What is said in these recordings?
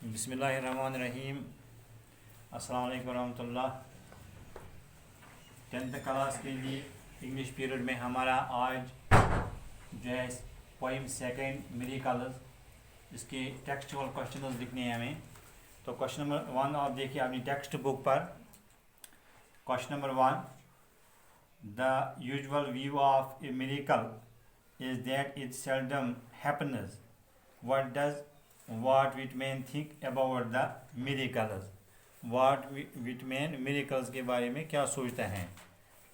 बिस्मिल्लाहिर्रहमानिर्रहीम। अस्सलाम वालेकुम रहमतुल्लाह। 10th क्लास के लिए इंग्लिश पीरियड में हमारा आज जो है पोइम सेकंड मेरी कलर्स, इसके टेक्सचुअल क्वेश्चन लिखने हैं हमें। तो क्वेश्चन नंबर 1 आप देखिए अपनी टेक्स्ट बुक पर। Question number 1, the usual view of A miracle is that it seldom happens. What does What Whitman think about the miracles? What Whitman miracles के बारे में क्या सोचता है,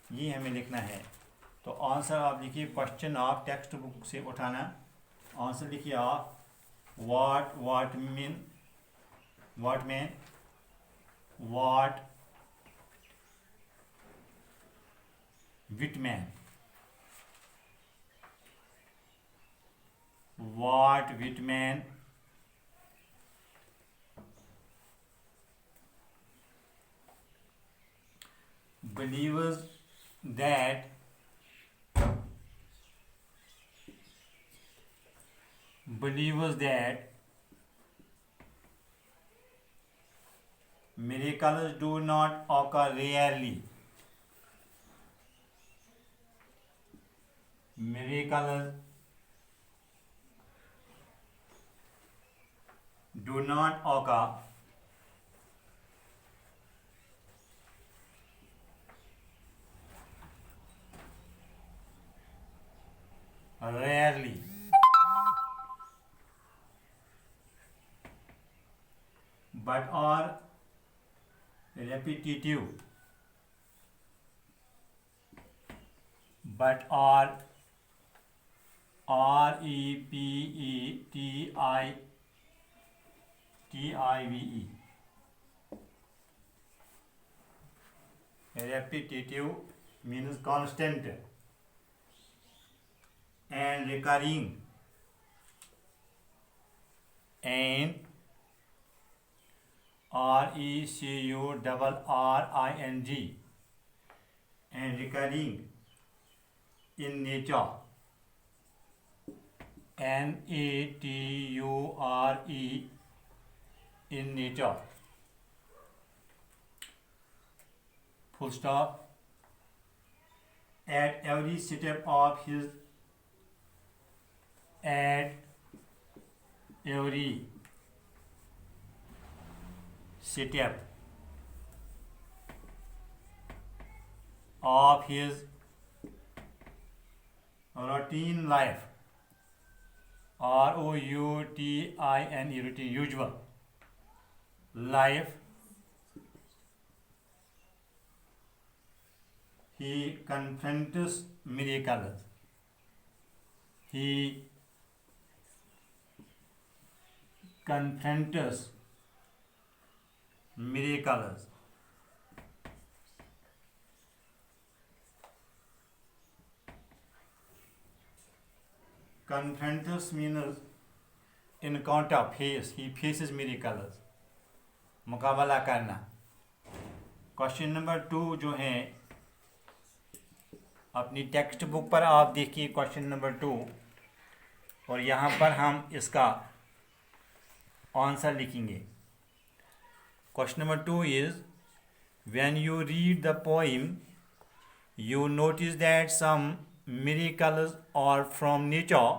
ये हमें लिखना है। तो आंसर आप लिखिए, क्वेश्चन आप टेक्स्ट बुक से उठाना। आंसर लिखिए आप, what man what Whitman believes that miracles do not occur rarely. Miracles do not occur rarely, but are repetitive, repetitive means constant, and recurring, and recurring, and recurring in nature, nature, in nature, full stop. At every step of his routine life, routine, usual life, he confronts miracles. Confronts means encounter, face, he faces miracles, मुकाबला करना। Question number 2 जो है अपनी text book पर आप देखिए question number 2, और यहाँ पर हम इसका आंसर लिखेंगे। Question number 2 is, when you read the poem you notice that some miracles are from nature,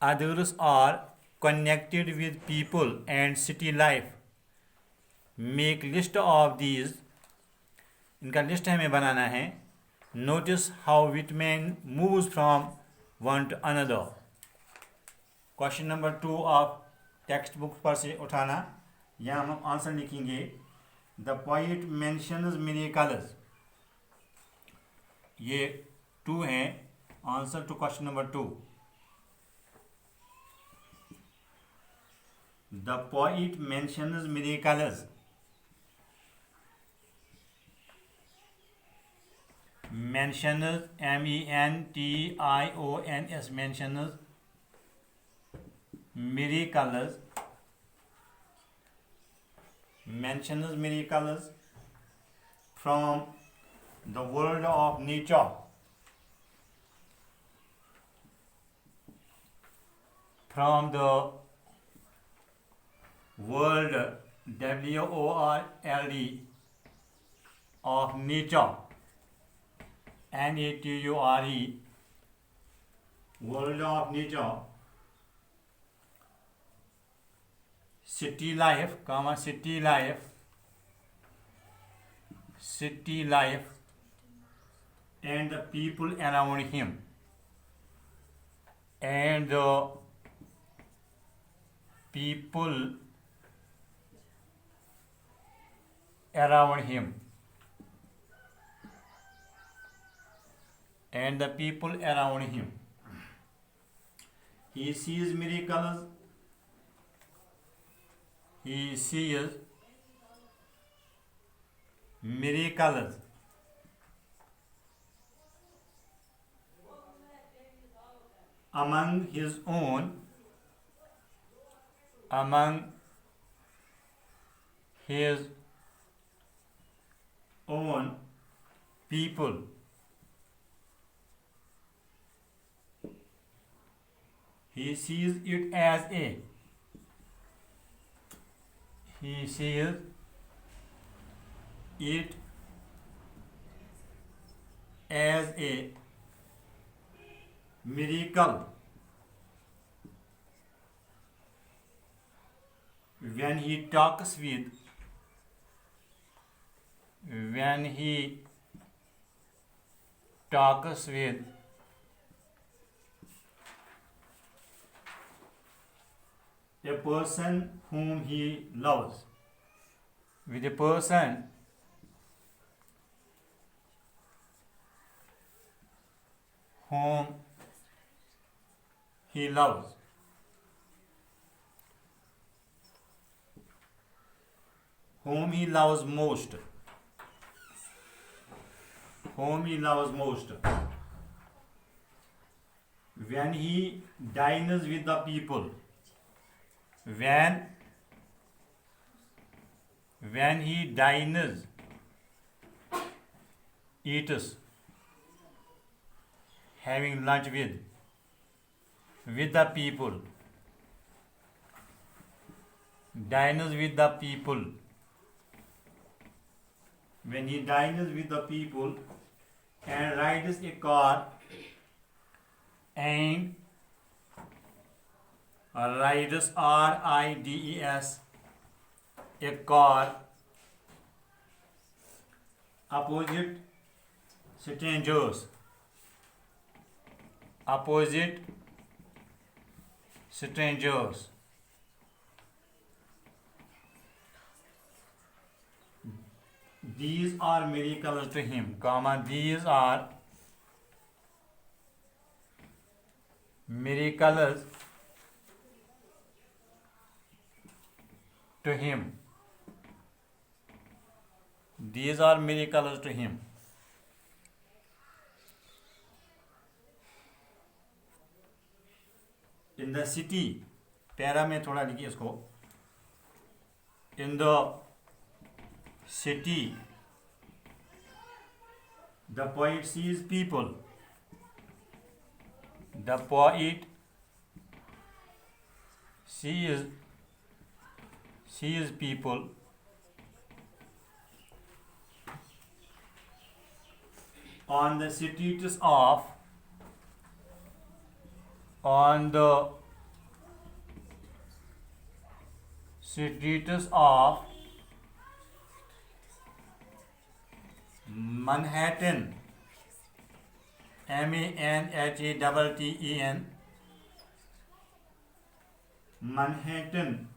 others are connected with people and city life. Make list of these. इनका list हमें बनाना है। Notice how Whitman moves from one to another. Question number 2 आप text book पर से उठाना। यहाँ हम answer लिखेंगे, द पोइट मेंशन्स मिरेकल्स। ये 2 हैं answer to question number 2। The poet mentions miracles, mentions mentions, mentions miracles from the world of nature, from the world, WORLD, of nature, NATURE, world of nature, city life, city life, and the people around him, and the people around him, and the people around him. He sees miracles. He sees miracles among his own people. He sees it as a miracle when he talks with a person whom he loves. With a person whom he loves. Whom he loves most. When he dines with the people. When he dines, eats, having lunch with the people. Dines with the people. When he dines with the people and rides a car and rides, RIDES, a car opposite strangers. These are miracles to him, these are miracles to him. These are miracles to him. In the city, para में थोड़ा लिखिए इसको. In the city, the poet sees people. The poet sees people on the streets of Manhattan, MANHATTEN, Manhattan,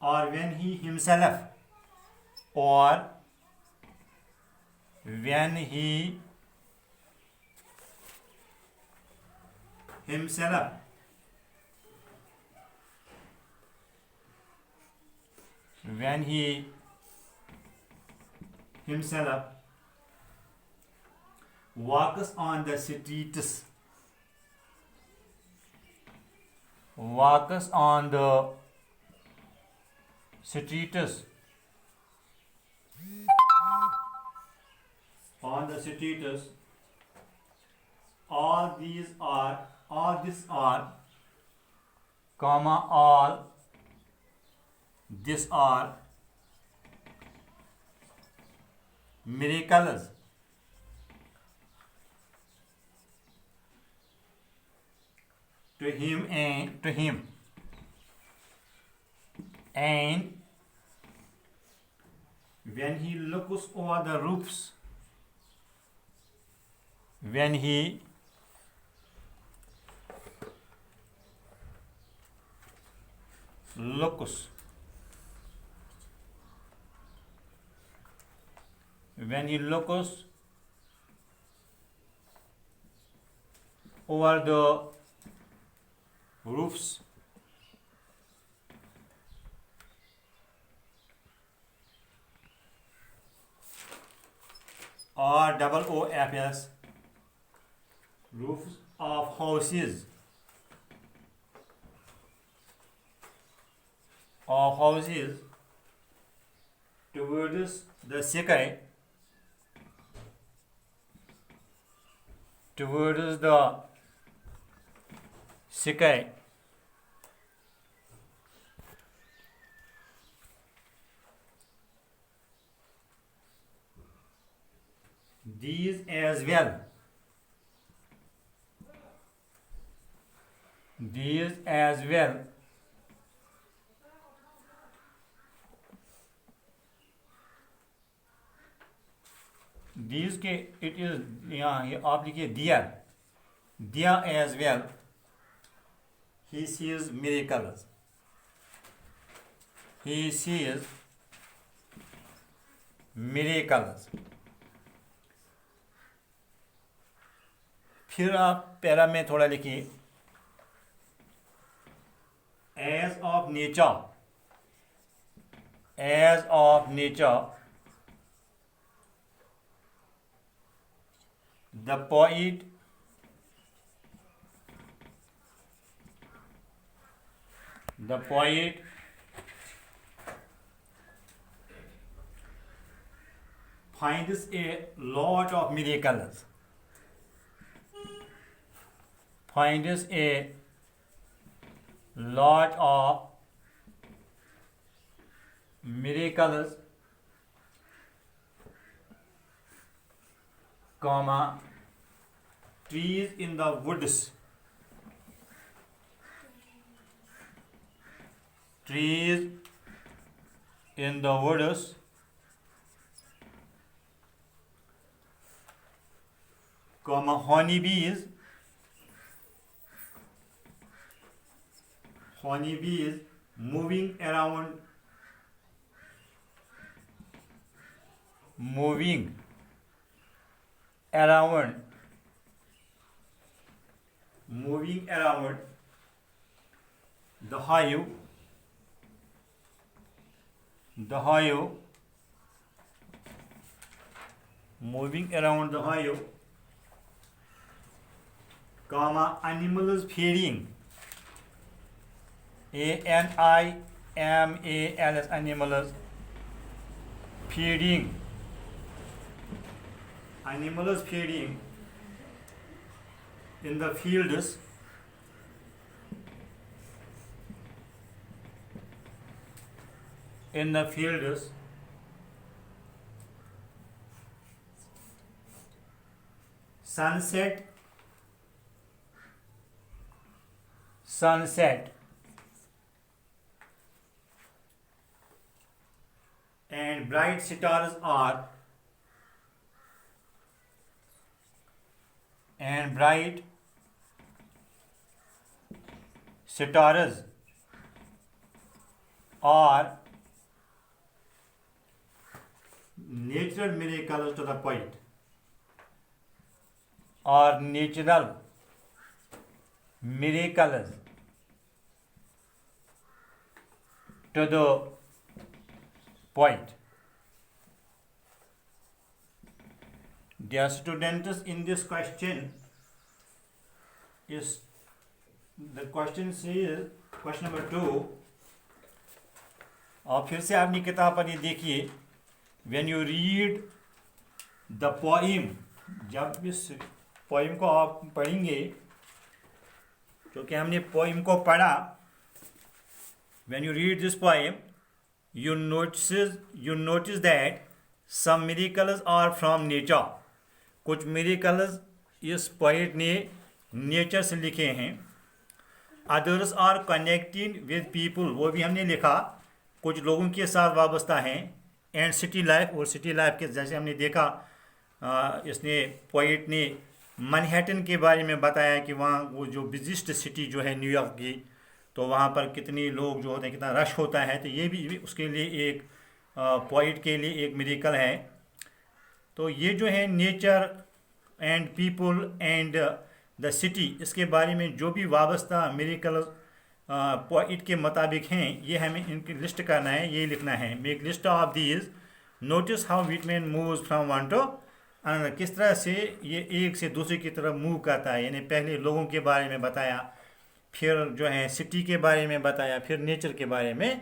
or when he himself walks on the streets. All these are, all These are miracles. To him and when he looks over the roofs, when he looks over the roofs, ROOFs, roofs of houses, towards the sky, these as well, these के it is यहाँ आप लिखिए दिया as well, he sees miracles, फिर आप para में थोड़ा लिखिए as of nature, the poet finds a lot of miracles, comma, trees in the woods, comma, honeybees moving around the hive, comma, animals feeding, ANIMALS, animals feeding in the fields, sunset and bright stars are natural miracles to the poet, Dear students, in this question is the question says, question number 2, और फिर से आपने किताब पर ये देखिए, when you read the poem, जब इस पोइम को आप पढ़ेंगे, क्योंकि हमने पोइम को पढ़ा, when you read this poem, you notice that some miracles are from nature. कुछ miracles इस पोइट ने नेचर से लिखे हैं. Others are connected with people, वो भी हमने लिखा, कुछ लोगों के साथ वाबस्ता हैं. एंड सिटी लाइफ, और सिटी लाइफ के जैसे हमने देखा इसने पोइट ने मैनहट्टन के बारे में बताया कि वहाँ वो जो बिजिएस्ट सिटी जो है न्यूयॉर्क की, तो वहाँ पर कितने लोग जो होते हैं, कितना रश होता है. तो ये भी उसके लिए एक पोइट के लिए एक मिरेकल है. तो ये जो है nature and people and the city, इसके बारे में जो भी वाबस्ता मिरेकल पोइट के मुताबिक हैं, ये हमें इनकी लिस्ट करना है, ये लिखना है. Make list of these, notice how Whitman moves from one two another. किस तरह से ये एक से दूसरे की तरफ मूव करता है. यानी पहले लोगों के बारे में बताया, फिर जो है सिटी के बारे में बताया, फिर नेचर के बारे में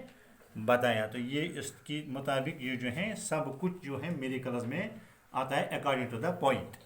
बताया. तो ये इसके मुताबिक ये जो है सब कुछ जो है मिरेकल्स में आता है अकॉर्डिंग टू द पॉइंट.